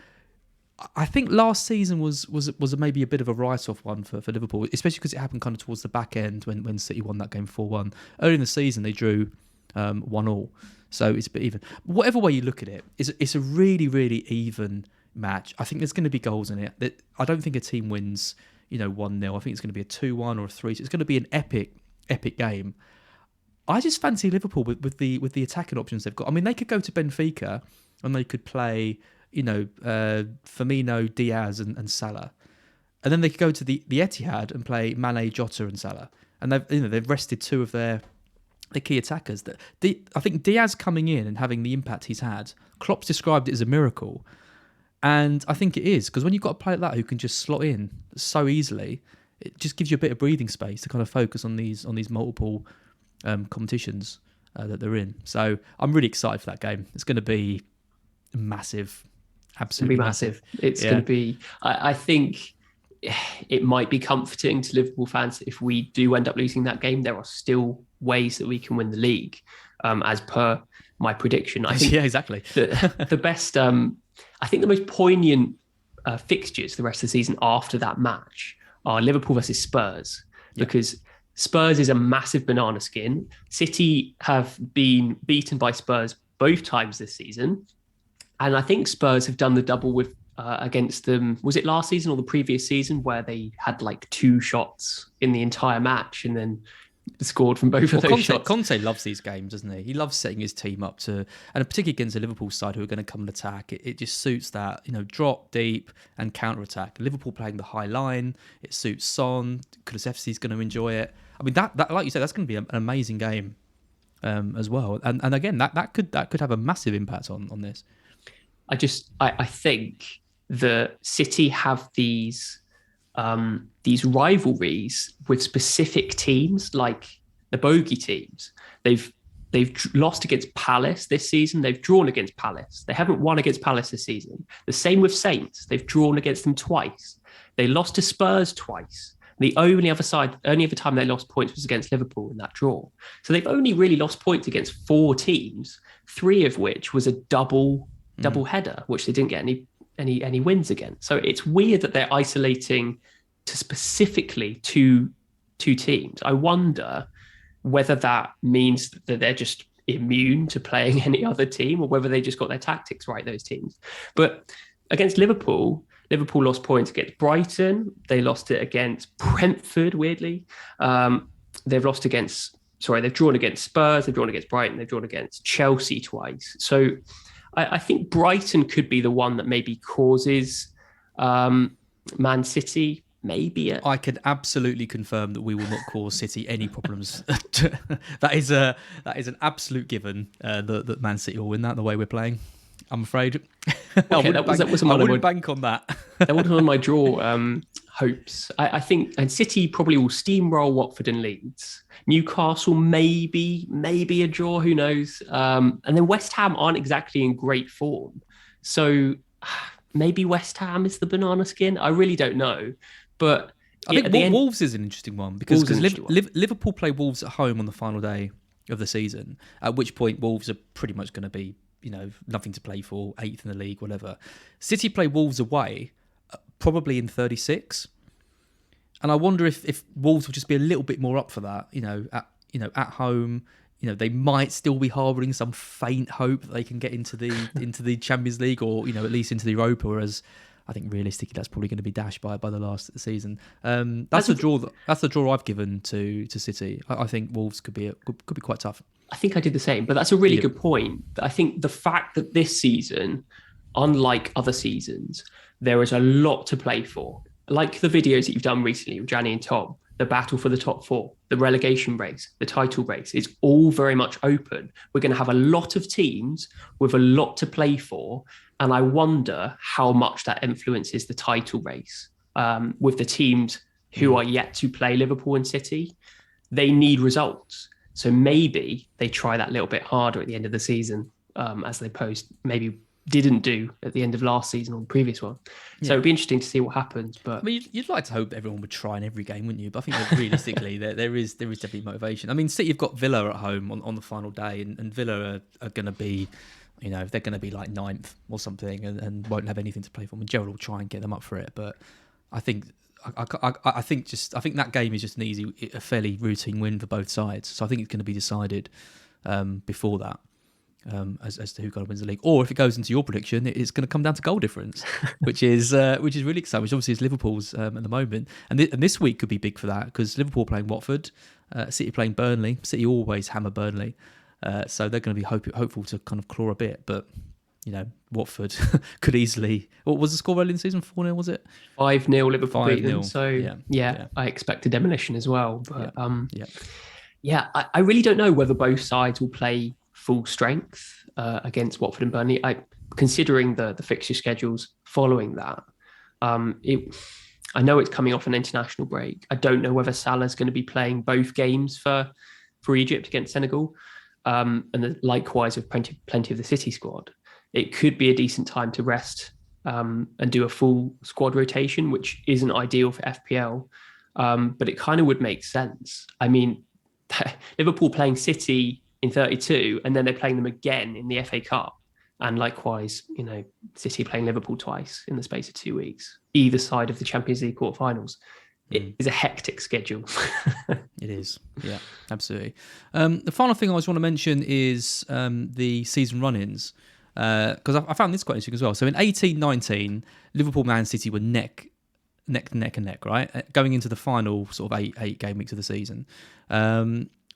I think last season was maybe a bit of a write-off one for Liverpool, especially because it happened kind of towards the back end when City won that game 4-1. Early in the season, they drew 1-1. So it's a bit even. Whatever way you look at it, it's a really, really even match. I think there's going to be goals in it. I don't think a team wins 1-0. I think it's going to be a 2-1 or a 3. So it's going to be an epic game. I just fancy Liverpool with the attacking options they've got. I mean, they could go to Benfica and they could play, Firmino, Diaz and Salah. And then they could go to the Etihad and play Mane, Jota and Salah. And they've rested two of their key attackers. I think Diaz coming in and having the impact he's had, Klopp's described it as a miracle. And I think it is, because when you've got a player like that who can just slot in so easily, it just gives you a bit of breathing space to kind of focus on these multiple competitions that they're in. So I'm really excited for that game. It's going to be massive, absolutely massive. It's going to be. I think it might be comforting to Liverpool fans if we do end up losing that game. There are still ways that we can win the league, as per my prediction. I think exactly. the best. I think the most poignant fixtures the rest of the season after that match are Liverpool versus Spurs, because Spurs is a massive banana skin. City have been beaten by Spurs both times this season. And I think Spurs have done the double with against them. Was it last season or the previous season where they had like 2 shots in the entire match and then scored from both of those shots? Conte loves these games, doesn't he? He loves setting his team up to, and particularly against the Liverpool side who are going to come and attack. It just suits that, drop deep and counter attack. Liverpool playing the high line, it suits Son. Kulusevski's going to enjoy it. I mean, that like you said, that's going to be an amazing game as well. And again, that could have a massive impact on this. I think that City have these rivalries with specific teams, like the bogey teams. They've lost against Palace this season. They've drawn against Palace. They haven't won against Palace this season. The same with Saints. They've drawn against them twice. They lost to Spurs twice. The only other time they lost points was against Liverpool in that draw. So they've only really lost points against 4 teams, 3 of which was a double header, which they didn't get any wins against. So it's weird that they're isolating to specifically two teams. I wonder whether that means that they're just immune to playing any other team, or whether they just got their tactics right, those teams. But against Liverpool lost points against Brighton. They lost it against Brentford, weirdly. They've drawn against Spurs. They've drawn against Brighton. They've drawn against Chelsea twice. So I think Brighton could be the one that maybe causes Man City. Maybe I can absolutely confirm that we will not cause City any problems. That is an absolute given that Man City will win that the way we're playing. I'm afraid. Okay, I wouldn't bank on that. That wasn't on my draw hopes. I think, and City probably will steamroll Watford and Leeds. Newcastle maybe a draw, who knows? And then West Ham aren't exactly in great form, so maybe West Ham is the banana skin. I really don't know, but I think Wolves is an interesting one because Liverpool play Wolves at home on the final day of the season. At which point Wolves are pretty much going to be, nothing to play for, 8th in the league, whatever. City play Wolves away, probably in 36. And I wonder if Wolves will just be a little bit more up for that, at home. They might still be harbouring some faint hope that they can get into the Champions League, or at least into the Europa. Whereas I think realistically that's probably going to be dashed by the last of the season. That's the draw I've given to City. I think Wolves could be quite tough. I think I did the same, but that's a really good point. I think the fact that this season, unlike other seasons, there is a lot to play for. Like the videos that you've done recently with Gianni and Tom, the battle for the top 4, the relegation race, the title race, it's all very much open. We're going to have a lot of teams with a lot to play for. And I wonder how much that influences the title race with the teams who are yet to play Liverpool and City. They need results. So maybe they try that little bit harder at the end of the season as opposed maybe didn't do at the end of last season or the previous one. So it'd be interesting to see what happens. But I mean, you'd like to hope everyone would try in every game, wouldn't you? But I think that realistically, there is definitely motivation. I mean, City have got Villa at home on the final day, and Villa are going to be, they're going to be like 9th or something, and won't have anything to play for. I mean, Gerrard will try and get them up for it, but I think I think that game is just a fairly routine win for both sides. So I think it's going to be decided before that. As to who kind of wins the league, or if it goes into your prediction, it's going to come down to goal difference, which is really exciting. Which obviously is Liverpool's at the moment, and this week could be big for that because Liverpool playing Watford, City playing Burnley. City always hammer Burnley, so they're going to be hopeful to kind of claw a bit. But Watford could easily. What was the score early in the season? 4-0 was it? 5-0 Liverpool. 5-0. So I expect a demolition as well. But I really don't know whether both sides will play full strength against Watford and Burnley. Considering the fixture schedules following that, I know it's coming off an international break. I don't know whether Salah's going to be playing both games for Egypt against Senegal, and likewise with plenty of the City squad. It could be a decent time to rest and do a full squad rotation, which isn't ideal for FPL, but it kind of would make sense. I mean, Liverpool playing City in 32, and then they're playing them again in the FA Cup. And likewise, City playing Liverpool twice in the space of 2 weeks, either side of the Champions League quarterfinals. It is a hectic schedule. It is, yeah, absolutely. The final thing I just want to mention is the season run-ins, because I found this quite interesting as well. So in 18-19, Liverpool, Man City were neck and neck, right? Going into the final sort of eight game weeks of the season.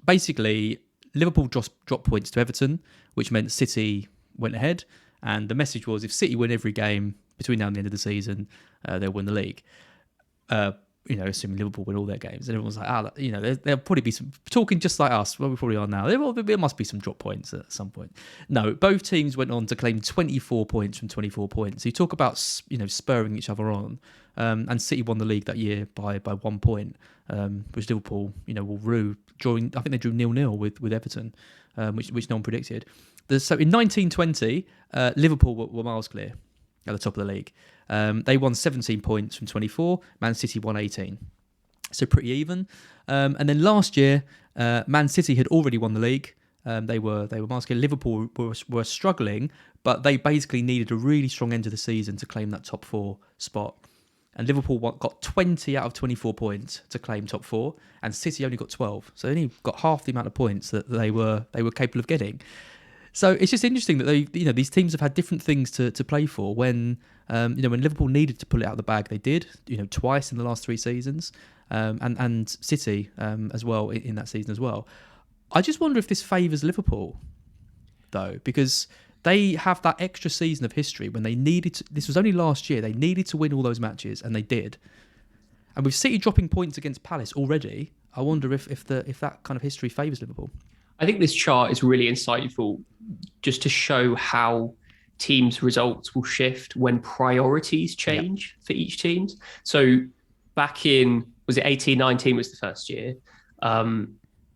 Basically, Liverpool dropped points to Everton, which meant City went ahead. And the message was, if City win every game between now and the end of the season, they'll win the league. Assuming Liverpool win all their games. And everyone's like, there'll probably be some, talking just like us, well, we probably are now, there must be some drop points at some point. No, both teams went on to claim 24 points from 24 points. So you talk about, spurring each other on. And City won the league that year by 1 point, which Liverpool, will rue. I think they drew 0-0 with Everton, which no one predicted. So in 1920, Liverpool were miles clear at the top of the league. They won 17 points from 24. Man City won 18. So pretty even. And then last year, Man City had already won the league. They were miles clear. Liverpool were struggling, but they basically needed a really strong end of the season to claim that top 4 spot. And Liverpool got 20 out of 24 points to claim top 4, and City only got 12. So they only got half the amount of points that they were capable of getting. So it's just interesting that these teams have had different things to play for. When when Liverpool needed to pull it out of the bag, they did. Twice in the last 3 seasons, and City as well in that season as well. I just wonder if this favours Liverpool, though, because they have that extra season of history when they needed to. This was only last year. They needed to win all those matches, and they did. And with City dropping points against Palace already, I wonder if that kind of history favours Liverpool. I think this chart is really insightful just to show how teams' results will shift when priorities change for each team. So back in, was it 18-19 was the first year,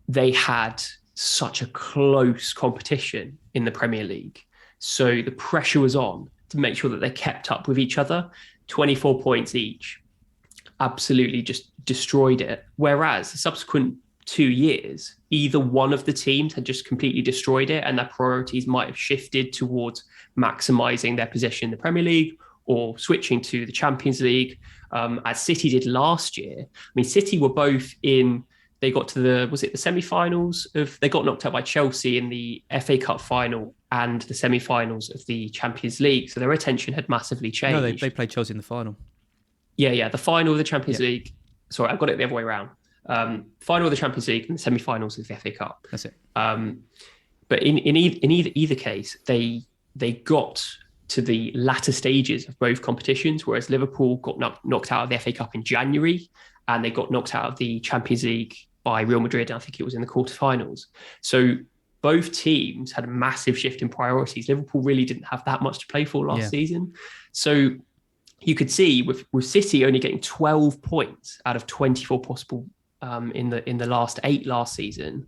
they had such a close competition in the Premier League. So the pressure was on to make sure that they kept up with each other. 24 points each, absolutely just destroyed it. Whereas the subsequent 2 years, either one of the teams had just completely destroyed it and their priorities might have shifted towards maximising their position in the Premier League or switching to the Champions League, as City did last year. I mean, City were both in, they got to the semi-finals they got knocked out by Chelsea in the FA Cup final and the semi-finals of the Champions League. So their attention had massively changed. No, they played Chelsea in the final. Yeah, the final of the Champions League. Sorry, I've got it the other way around. Final of the Champions League and the semi-finals of the FA Cup. That's it. But in either case, they got to the latter stages of both competitions, whereas Liverpool got knocked out of the FA Cup in January, and they got knocked out of the Champions League by Real Madrid. I think it was in the quarterfinals. So both teams had a massive shift in priorities. Liverpool really didn't have that much to play for last season. So you could see with City only getting 12 points out of 24 possible in the last 8 last season.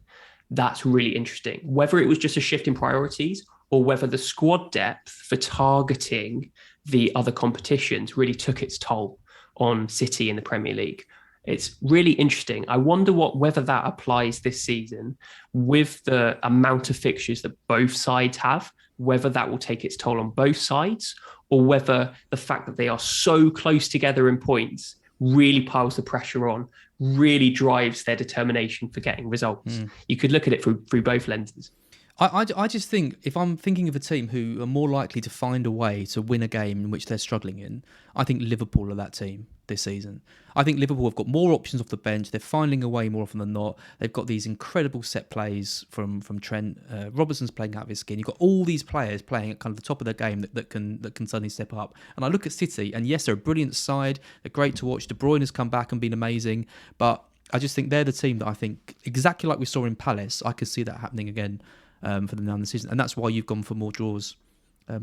That's really interesting. Whether it was just a shift in priorities or whether the squad depth for targeting the other competitions really took its toll on City in the Premier League. It's really interesting. I wonder whether that applies this season with the amount of fixtures that both sides have, whether that will take its toll on both sides, or whether the fact that they are so close together in points really piles the pressure on, really drives their determination for getting results. You could look at it through both lenses. I just think if I'm thinking of a team who are more likely to find a way to win a game in which they're struggling in, I think Liverpool are that team this season. I think Liverpool have got more options off the bench. They're finding a way more often than not. They've got these incredible set plays from Trent. Robertson's playing out of his skin. You've got all these players playing at kind of the top of their game that can suddenly step up. And I look at City, and yes, they're a brilliant side. They're great to watch. De Bruyne has come back and been amazing, but I just think they're the team that I think, exactly like we saw in Palace, I could see that happening again for them now in the season. And that's why you've gone for more draws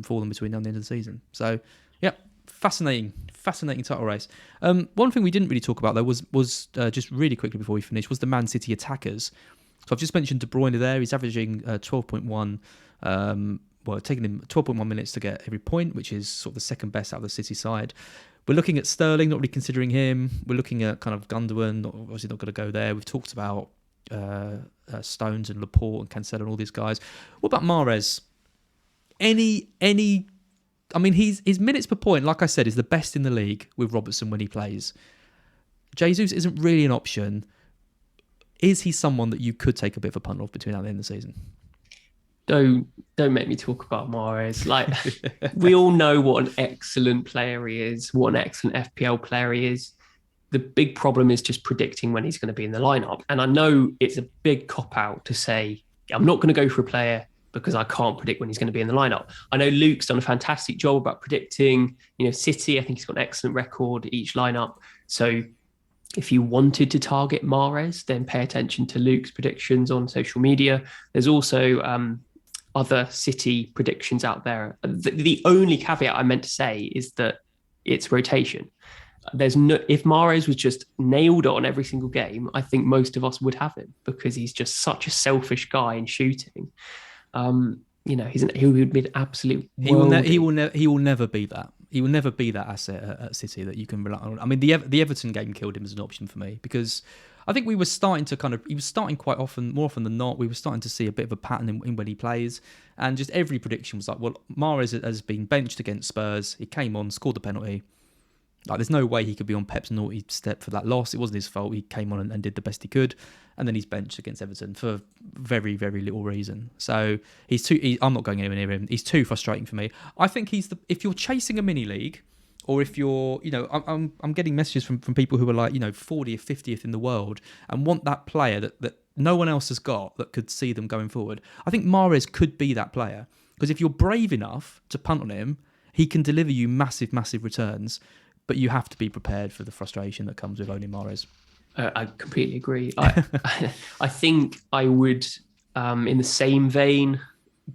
for them between now and the end of the season. So, yeah, fascinating title race. One thing we didn't really talk about, though, was just really quickly before we finish, was the Man City attackers. So I've just mentioned De Bruyne there. He's averaging 12.1, taking him 12.1 minutes to get every point, which is sort of the second best out of the City side. We're looking at Sterling, not really considering him. We're looking at kind of Gundogan, obviously not going to go there. We've talked about Stones and Laporte and Cancelo and all these guys. What about Mahrez? I mean, his minutes per point, like I said, is the best in the league with Robertson when he plays. Jesus isn't really an option. Is he someone that you could take a bit of a punt off between now and the end of the season? Don't make me talk about Mahrez. Like, we all know what an excellent player he is, what an excellent FPL player he is. The big problem is just predicting when he's going to be in the lineup. And I know it's a big cop-out to say, I'm not going to go for a player because I can't predict when he's going to be in the lineup. I know Luke's done a fantastic job about predicting, City. I think he's got an excellent record each lineup. So if you wanted to target Mahrez, then pay attention to Luke's predictions on social media. There's also other City predictions out there. The only caveat I meant to say is that it's rotation. If Mahrez was just nailed on every single game, I think most of us would have him because he's just such a selfish guy in shooting. He would be an absolute. He will never be that. He will never be that asset at City that you can rely on. I mean, the Everton game killed him as an option for me because I think we were starting to he was starting quite often, more often than not. We were starting to see a bit of a pattern in when he plays, and just every prediction was like, well, Mahrez has been benched against Spurs. He came on, scored the penalty. Like, there's no way he could be on Pep's naughty step for that loss. It wasn't his fault. He came on and did the best he could, and then he's benched against Everton for very, very little reason. So I'm not going anywhere near him. He's too frustrating for me. I think if you're chasing a mini league, or if you're, I'm getting messages from people who are like, 40th, 50th in the world and want that player that no one else has got that could see them going forward. I think Mahrez could be that player because if you're brave enough to punt on him, he can deliver you massive, massive returns. But you have to be prepared for the frustration that comes with owning Mahrez. I completely agree. I think I would, in the same vein,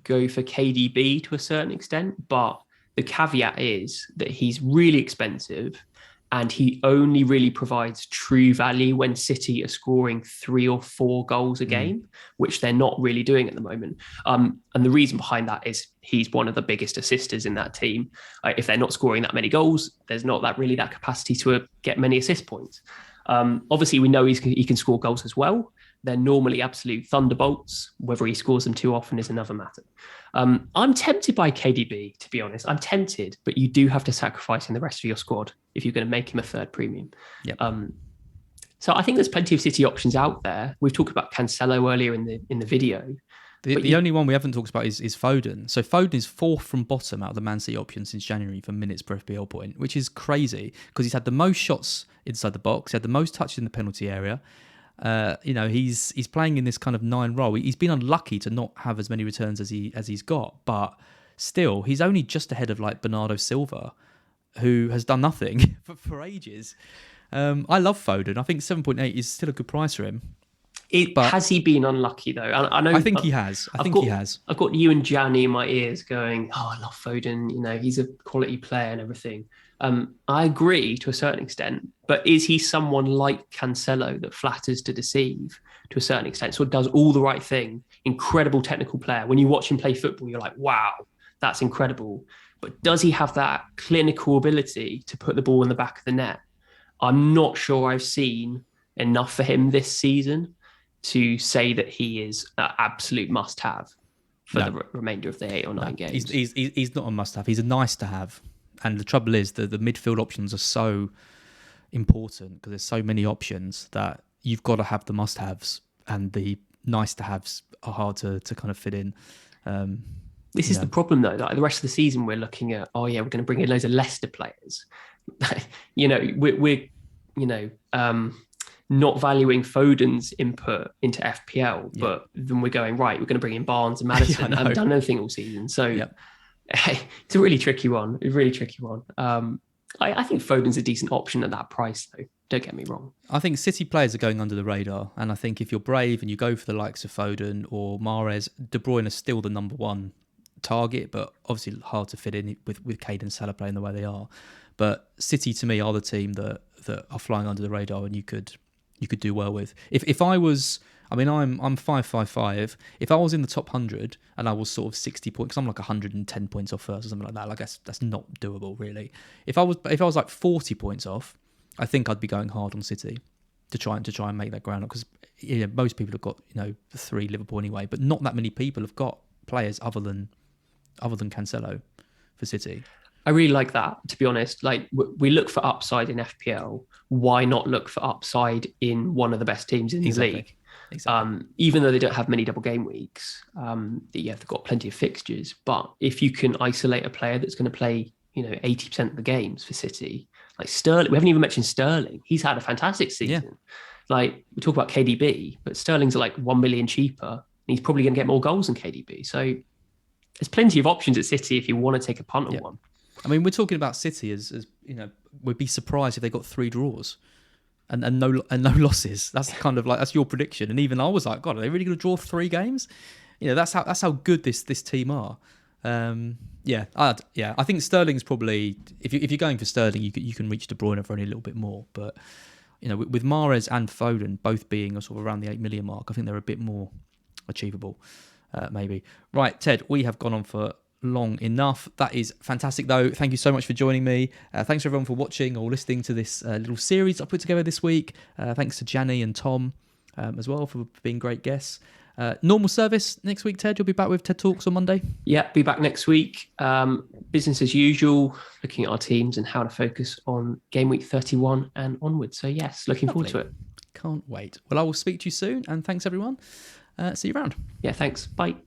go for KDB to a certain extent. But the caveat is that he's really expensive and he only really provides true value when City are scoring 3 or 4 goals a game, which they're not really doing at the moment. And the reason behind that is he's one of the biggest assisters in that team. If they're not scoring that many goals, there's not that capacity to get many assist points. Obviously, we know he can score goals as well. They're normally absolute thunderbolts. Whether he scores them too often is another matter. I'm tempted by KDB, to be honest. I'm tempted, but you do have to sacrifice in the rest of your squad if you're going to make him a third premium. Yep. So I think there's plenty of City options out there. We've talked about Cancelo earlier in the video. The only one we haven't talked about is Foden. So Foden is 4th from bottom out of the Man City option since January for minutes per FPL point, which is crazy because he's had the most shots inside the box, he had the most touches in the penalty area. He's playing in this kind of 9 role. He's been unlucky to not have as many returns as he's got, but still, he's only just ahead of like Bernardo Silva, who has done nothing for ages. I love Foden. I think 7.8 is still a good price for him. Has he been unlucky though? I think he has. He has. I've got you and Gianni in my ears going, "Oh, I love Foden. He's a quality player and everything." I agree to a certain extent, but is he someone like Cancelo that flatters to deceive? to a certain extent. So it does all the right thing. Incredible technical player. When you watch him play football, you're like, wow, that's incredible. But does he have that clinical ability to put the ball in the back of the net? I'm not sure I've seen enough for him this season to say that he is an absolute must-have for the remainder of the 8 or 9 games. He's not a must-have. He's a nice-to-have. And the trouble is that the midfield options are so important because there's so many options that you've got to have the must-haves, and the nice-to-haves are hard to kind of fit in. This is the problem, though. Like the rest of the season, we're looking at, we're going to bring in loads of Leicester players. We're not valuing Foden's input into FPL, but then we're going, right, we're going to bring in Barnes and Maddison. I haven't done anything all season. So it's a really tricky one. I think Foden's a decent option at that price, though. Don't get me wrong. I think City players are going under the radar. And I think if you're brave and you go for the likes of Foden or Mahrez, De Bruyne is still the number one target, but obviously hard to fit in with Kane and Salah playing the way they are. But City, to me, are the team that are flying under the radar and you could do well with. If I was, I'm 555. If I was in the top 100 and I was sort of 60 points, because I'm like 110 points off first or something like that, like that's not doable really. If I was like 40 points off, I think I'd be going hard on City to try and make that ground up, because most people have got 3 Liverpool anyway, but not that many people have got players other than Cancelo for City. I really like that, to be honest. Like, we look for upside in FPL. Why not look for upside in one of the best teams in the league? Exactly. Even though they don't have many double game weeks, they've got plenty of fixtures. But if you can isolate a player that's going to play, 80% of the games for City, like Sterling, we haven't even mentioned Sterling. He's had a fantastic season. Yeah. Like, we talk about KDB, but Sterling's like 1 million cheaper, and he's probably going to get more goals than KDB. So there's plenty of options at City if you want to take a punt on one. I mean, we're talking about City as we'd be surprised if they got 3 draws and no losses. That's kind of like, that's your prediction. And even I was like, God, are they really going to draw 3 games? That's how good this team are. I think Sterling's probably, if you're going for Sterling, you can reach De Bruyne for only a little bit more. But with Mahrez and Foden both being sort of around the 8 million mark, I think they're a bit more achievable, maybe. Right, Ted, we have gone on for long enough. That is fantastic, though. Thank you so much for joining me. Thanks everyone for watching or listening to this little series I put together this week. Thanks to Janny and Tom as well for being great guests. Normal service next week, Ted. You'll be back with TED Talks on Monday. Yeah, be back next week. Business as usual, looking at our teams and how to focus on game week 31 and onwards. So yes, looking forward to it. Can't wait. Well, I will speak to you soon, and thanks everyone. See you around. Yeah, thanks. Bye.